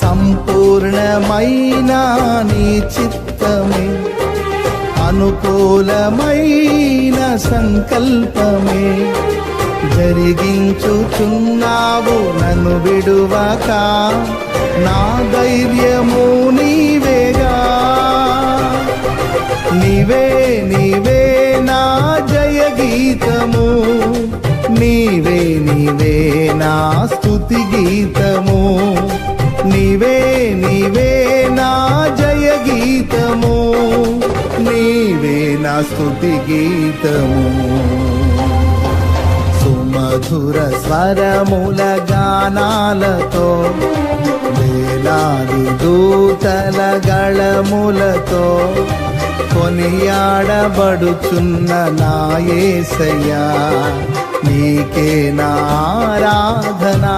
సంపూర్ణమైన నీ చిత్తమే, అనుకూలమైన సంకల్పమే జరిగించుచున్నావు నన్ను విడువక. నా ధైర్యము నీవేగా, నీవే నీవే నా జయ గీతము, నీవే నీవే నా స్తుతి గీతము, నీవే నీవే నా జయ గీతము, నీవే నా స్తుతి గీతము. సుమధుర స్వరముల గానాలతో, వేలాది దూతల గళములతో కొనియాడబడుచున్న నా యేసయ్యా, నీకే నా ఆరాధనా.